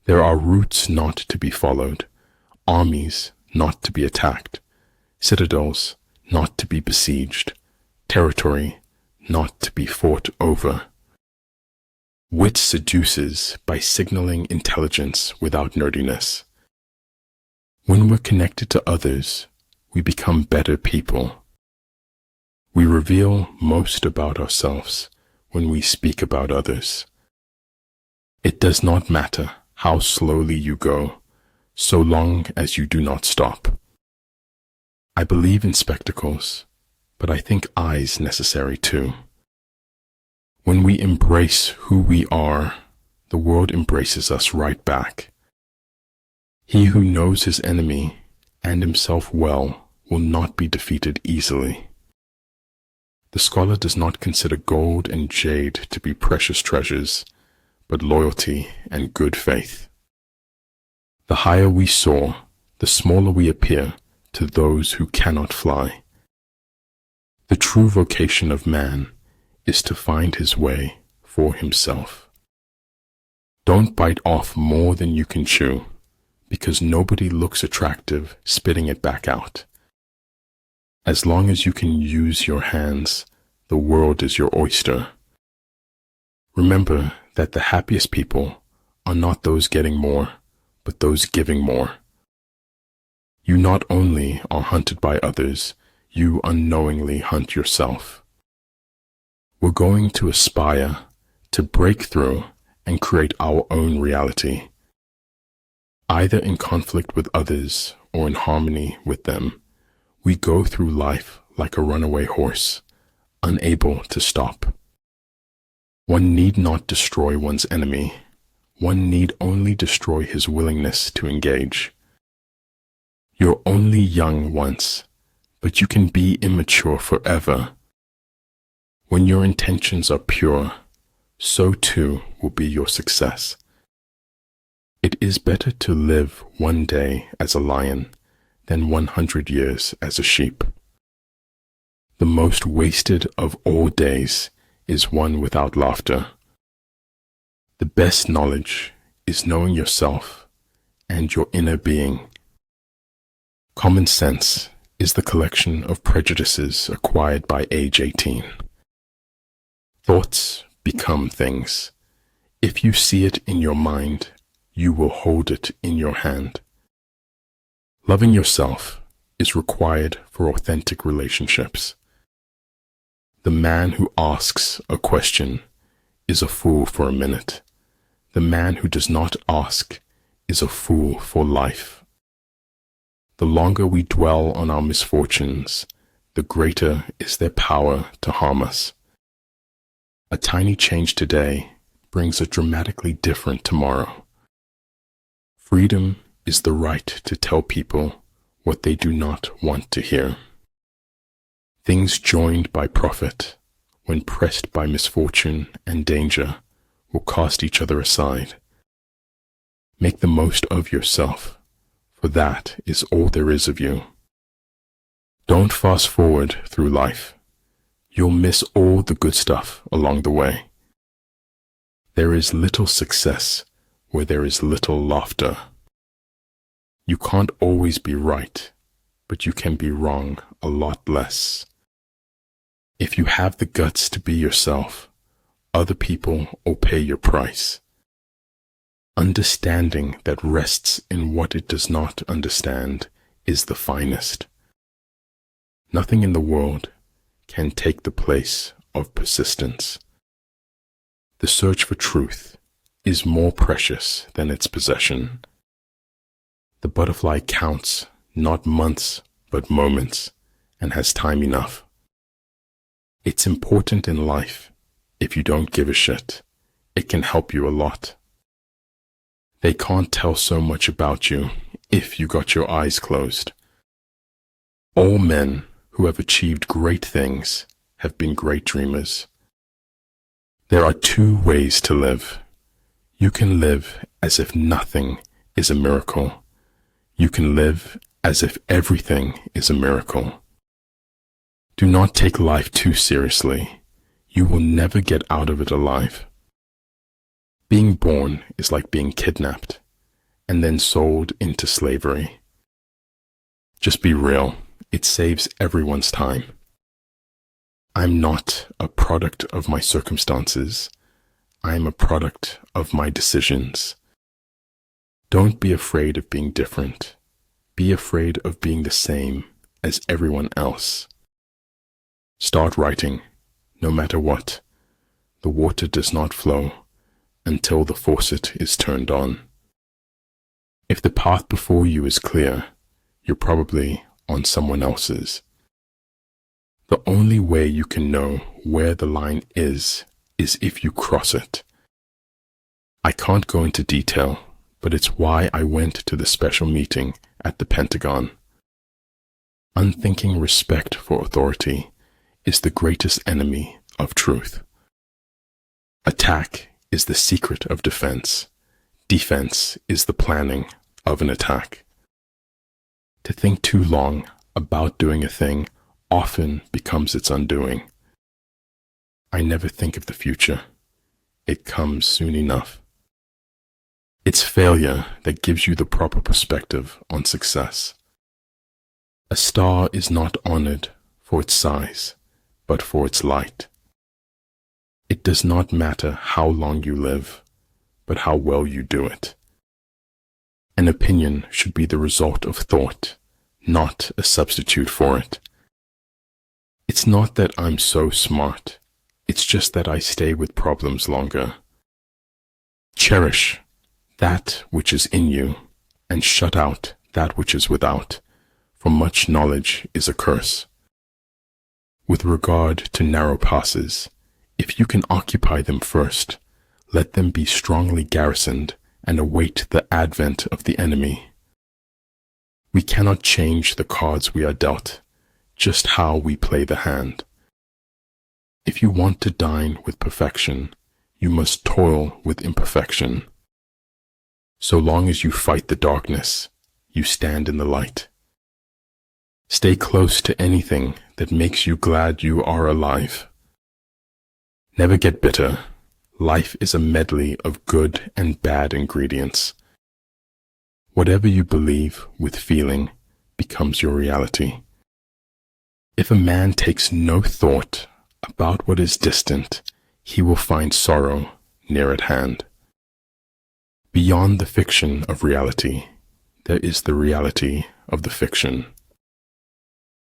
There are routes not to be followed, armies not to be attacked, citadels not to be besieged, territory not to be fought over. Wit seduces by signaling intelligence without nerdiness. When we're connected to others, we become better people. We reveal most about ourselves when we speak about others. It does not matter how slowly you go, so long as you do not stop. I believe in spectacles, but I think eyes necessary too. When we embrace who we are, the world embraces us right back. He who knows his enemy and himself well will not be defeated easily. The scholar does not consider gold and jade to be precious treasures, but loyalty and good faith. The higher we soar, the smaller we appear to those who cannot fly. The true vocation of man is to find his way for himself. Don't bite off more than you can chew, because nobody looks attractive spitting it back out. As long as you can use your hands, the world is your oyster. Remember that the happiest people are not those getting more, but those giving more. You not only are hunted by others, you unknowingly hunt yourself. We're going to aspire to break through and create our own reality. Either in conflict with others or in harmony with them, we go through life like a runaway horse, unable to stop. One need not destroy one's enemy. One need only destroy his willingness to engage. You're only young once, but you can be immature forever. When your intentions are pure, so too will be your success. It is better to live one day as a lion than 100 years as a sheep. The most wasted of all days is one without laughter. The best knowledge is knowing yourself and your inner being. Common sense is the collection of prejudices acquired by age 18. Thoughts become things. If you see it in your mind, you will hold it in your hand. Loving yourself is required for authentic relationships. The man who asks a question is a fool for a minute. The man who does not ask is a fool for life. The longer we dwell on our misfortunes, the greater is their power to harm us. A tiny change today brings a dramatically different tomorrow. Freedom is the right to tell people what they do not want to hear. Things joined by profit, when pressed by misfortune and danger, will cast each other aside. Make the most of yourself, for that is all there is of you. Don't fast forward through life. You'll miss all the good stuff along the way. There is little success where there is little laughter. You can't always be right, but you can be wrong a lot less. If you have the guts to be yourself, other people will pay your price. Understanding that rests in what it does not understand is the finest. Nothing in the world can take the place of persistence. The search for truth is more precious than its possession. The butterfly counts not months but moments and has time enough. It's important in life. If you don't give a shit, it can help you a lot. They can't tell so much about you if you got your eyes closed. All men who have achieved great things have been great dreamers. There are two ways to live. You can live as if nothing is a miracle. You can live as if everything is a miracle. Do not take life too seriously. You will never get out of it alive. Being born is like being kidnapped. and then sold into slavery. Just be real. It saves everyone's time. I'm not a product of my circumstances. I'm a product of my decisions. Don't be afraid of being different. Be afraid of being the same as everyone else. Start writing, no matter what. The water does not flow until the faucet is turned on. If the path before you is clear, you're probably on someone else's. The only way you can know where the line is if you cross it. I can't go into detail, but it's why I went to the special meeting at the Pentagon. Unthinking respect for authority is the greatest enemy of truth. Attack is the secret of defense. Defense is the planning of an attack. To think too long about doing a thing often becomes its undoing. I never think of the future. It comes soon enough. It's failure that gives you the proper perspective on success. A star is not honored for its size, but for its light. It does not matter how long you live, but how well you do it. An opinion should be the result of thought, not a substitute for it. It's not that I'm so smart. It's just that I stay with problems longer. Cherish that which is in you and shut out that which is without, for much knowledge is a curse. With regard to narrow passes, if you can occupy them first, let them be strongly garrisoned and await the advent of the enemy. We cannot change the cards we are dealt, just how we play the hand. If you want to dine with perfection, you must toil with imperfection. So long as you fight the darkness, you stand in the light. Stay close to anything that makes you glad you are alive. Never get bitter. Life is a medley of good and bad ingredients. Whatever you believe with feeling becomes your reality. If a man takes no thought about what is distant, he will find sorrow near at hand. Beyond the fiction of reality, there is the reality of the fiction.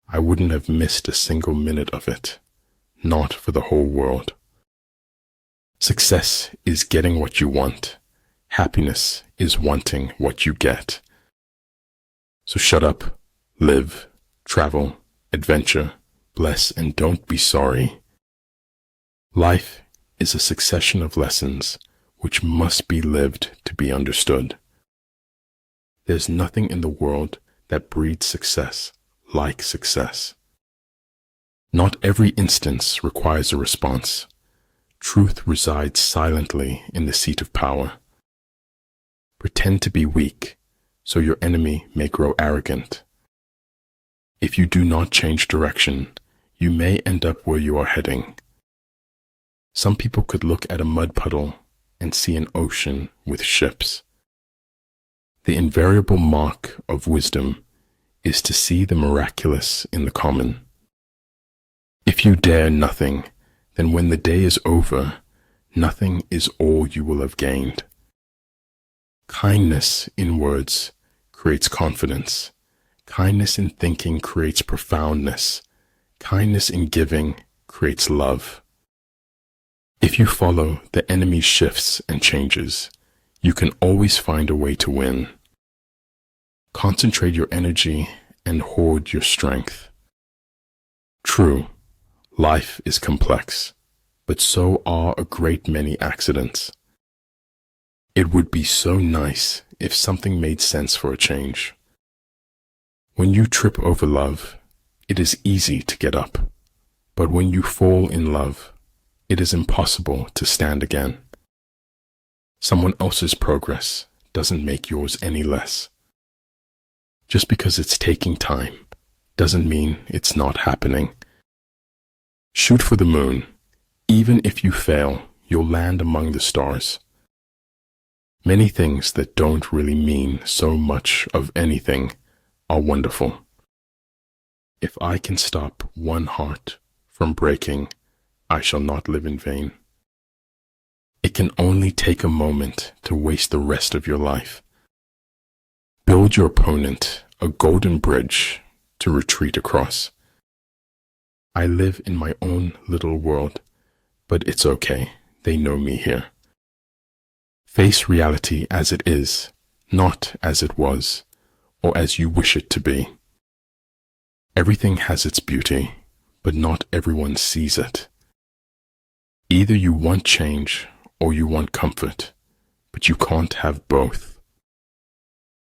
I wouldn't have missed a single minute of it, not for the whole world. Success is getting what you want. Happiness is wanting what you get. So shut up, live, travel, adventure, bless, and don't be sorry. Life is a succession of lessons which must be lived to be understood. There's nothing in the world that breeds success like success. Not every instance requires a response. Truth resides silently in the seat of power. Pretend to be weak, so your enemy may grow arrogant. If you do not change direction, you may end up where you are heading. Some people could look at a mud puddle and see an ocean with ships. The invariable mark of wisdom is to see the miraculous in the common. If you dare nothing, then when the day is over, nothing is all you will have gained. Kindness in words creates confidence. Kindness in thinking creates profoundness. Kindness in giving creates love. If you follow the enemy's shifts and changes, you can always find a way to win. Concentrate your energy and hoard your strength. True, life is complex, but so are a great many accidents. It would be so nice if something made sense for a change. When you trip over love, it is easy to get up, but when you fall in love, it is impossible to stand again. Someone else's progress doesn't make yours any less. Just because it's taking time doesn't mean it's not happening. Shoot for the moon. Even if you fail, you'll land among the stars. Many things that don't really mean so much of anything are wonderful. If I can stop one heart from breaking, I shall not live in vain. It can only take a moment to waste the rest of your life. Build your opponent a golden bridge to retreat across. I live in my own little world, but it's okay, they know me here. Face reality as it is, not as it was, or as you wish it to be. Everything has its beauty, but not everyone sees it. Either you want change or you want comfort, but you can't have both.